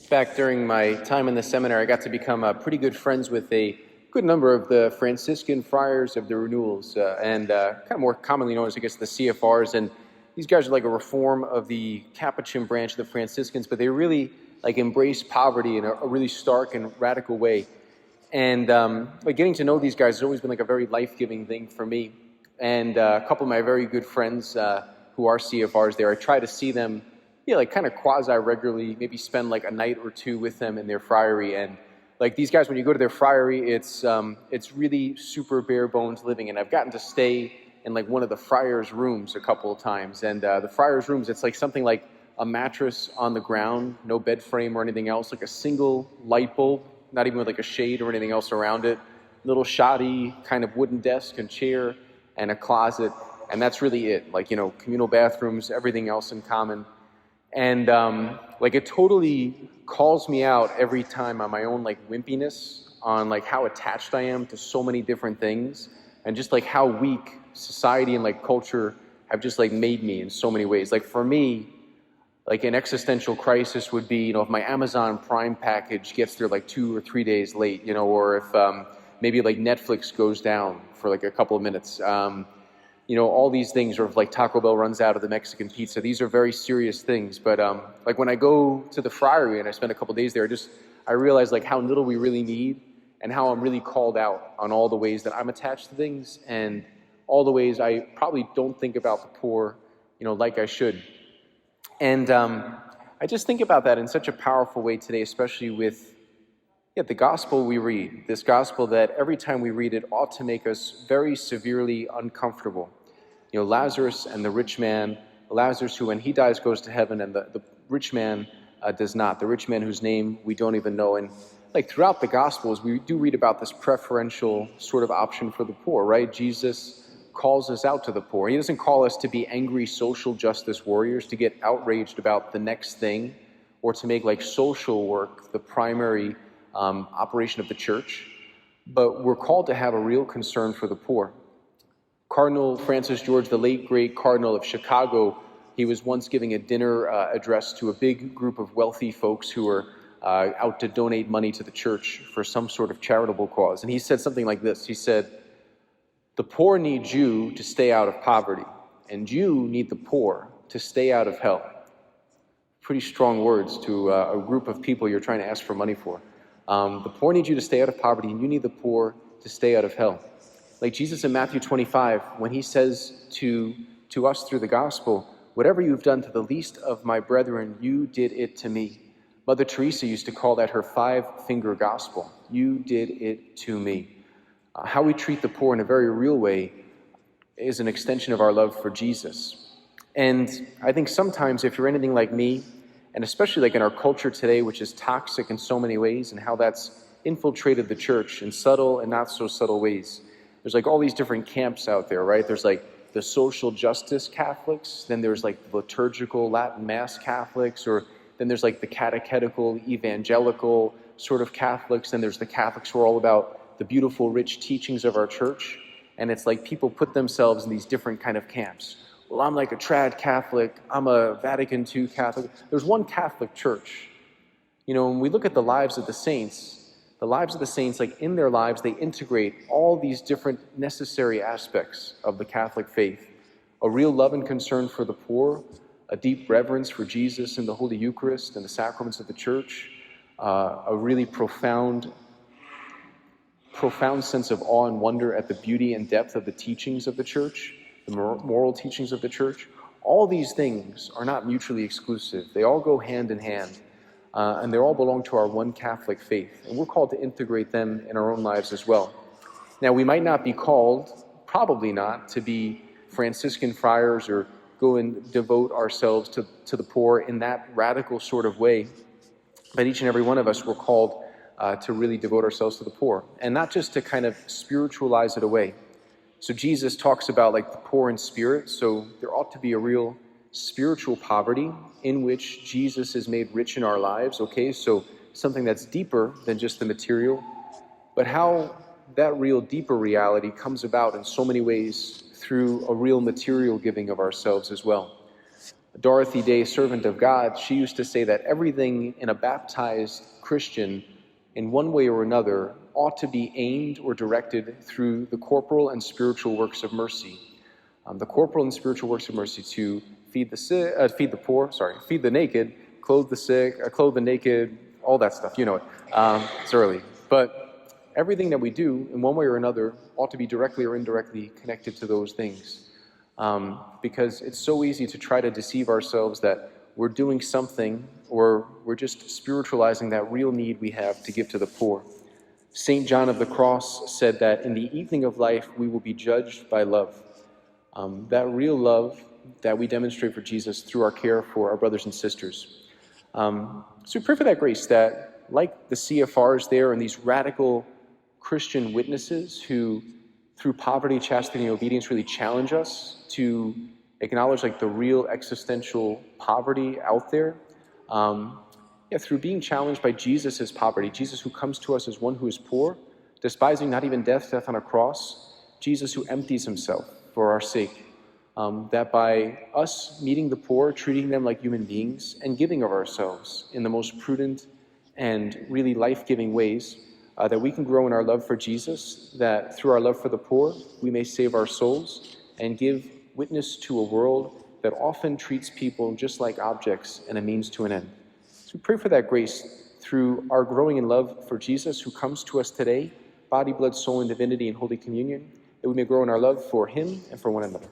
Back during my time in the seminary, I got to become pretty good friends with a good number of the Franciscan friars of the Renewals, and kind of more commonly known as, I guess, the CFRs. And these guys are like a reform of the Capuchin branch of the Franciscans, but they really like embrace poverty in a really stark and radical way. And like getting to know these guys has always been like a very life-giving thing for me. And a couple of my very good friends who are CFRs there, I try to see them, like kind of quasi-regularly, maybe spend like a night or two with them in their friary. And like these guys, when you go to their friary, it's really super bare bones living. And I've gotten to stay in like one of the friars' rooms a couple of times. And the friars' rooms, it's like something like a mattress on the ground, no bed frame or anything else, like a single light bulb, not even with like a shade or anything else around it, little shoddy kind of wooden desk and chair and a closet. And that's really it. Like, communal bathrooms, everything else in common. And like it totally calls me out every time on my own like wimpiness, on like how attached I am to so many different things, and just like how weak society and like culture have just like made me in so many ways. Like for me, like an existential crisis would be, if my Amazon Prime package gets there like 2 or 3 days late, or if maybe like Netflix goes down for like a couple of minutes. All these things, or if like Taco Bell runs out of the Mexican pizza. These are very serious things. But like when I go to the friary and I spend a couple days there, I realize like how little we really need, and how I'm really called out on all the ways that I'm attached to things, and all the ways I probably don't think about the poor, like I should. And I just think about that in such a powerful way today, especially with the gospel we read, this gospel that every time we read it ought to make us very severely uncomfortable. Lazarus and the rich man, Lazarus who when he dies goes to heaven, and the rich man does not, the rich man whose name we don't even know. And like throughout the gospels, we do read about this preferential sort of option for the poor, right? Jesus calls us out to the poor. He doesn't call us to be angry social justice warriors, to get outraged about the next thing, or to make like social work the primary operation of the church, but we're called to have a real concern for the poor. Cardinal Francis George, the late great Cardinal of Chicago, he was once giving a dinner address to a big group of wealthy folks who were out to donate money to the church for some sort of charitable cause. And he said something like this. He said, "The poor need you to stay out of poverty, and you need the poor to stay out of hell." Pretty strong words to a group of people you're trying to ask for money for. The poor need you to stay out of poverty, and you need the poor to stay out of hell. Like Jesus in Matthew 25, when he says to us through the gospel, "Whatever you've done to the least of my brethren, you did it to me." Mother Teresa used to call that her 5-finger gospel. You did it to me. How we treat the poor in a very real way is an extension of our love for Jesus. And I think sometimes if you're anything like me, and especially like in our culture today, which is toxic in so many ways, and how that's infiltrated the church in subtle and not so subtle ways. There's like all these different camps out there, right? There's like the social justice Catholics, then there's like the liturgical Latin Mass Catholics, or then there's like the catechetical evangelical sort of Catholics, then there's the Catholics who are all about the beautiful, rich teachings of our church. And it's like people put themselves in these different kind of camps. Well, I'm like a trad Catholic, I'm a Vatican II Catholic. There's one Catholic Church. When we look at the lives of the saints, like in their lives, they integrate all these different necessary aspects of the Catholic faith. A real love and concern for the poor, a deep reverence for Jesus and the Holy Eucharist and the sacraments of the church, a really profound sense of awe and wonder at the beauty and depth of the teachings of the church, the moral teachings of the church. All these things are not mutually exclusive. They all go hand in hand, and they all belong to our one Catholic faith, and we're called to integrate them in our own lives as well. Now, we might not be called, probably not, to be Franciscan friars or go and devote ourselves to the poor in that radical sort of way, but each and every one of us were called to really devote ourselves to the poor, and not just to kind of spiritualize it away. So Jesus talks about like the poor in spirit, so there ought to be a real spiritual poverty in which Jesus is made rich in our lives, okay? So something that's deeper than just the material, but how that real deeper reality comes about in so many ways through a real material giving of ourselves as well. Dorothy Day, servant of God, she used to say that everything in a baptized Christian, in one way or another, ought to be aimed or directed through the corporal and spiritual works of mercy. The corporal and spiritual works of mercy to feed the poor, feed the naked, clothe the sick, clothe the naked, all that stuff, you know it. It's early. But everything that we do, in one way or another, ought to be directly or indirectly connected to those things. Because it's so easy to try to deceive ourselves that we're doing something or we're just spiritualizing that real need we have to give to the poor. St. John of the Cross said that in the evening of life we will be judged by love. That real love that we demonstrate for Jesus through our care for our brothers and sisters. So we pray for that grace that, like the CFRs there and these radical Christian witnesses who, through poverty, chastity, and obedience, really challenge us to acknowledge like the real existential poverty out there. Through being challenged by Jesus' poverty, Jesus who comes to us as one who is poor, despising not even death on a cross, Jesus who empties himself for our sake. That by us meeting the poor, treating them like human beings, and giving of ourselves in the most prudent and really life-giving ways, that we can grow in our love for Jesus, that through our love for the poor, we may save our souls and give witness to a world that often treats people just like objects and a means to an end. So we pray for that grace through our growing in love for Jesus, who comes to us today, body, blood, soul, and divinity in Holy Communion, that we may grow in our love for him and for one another.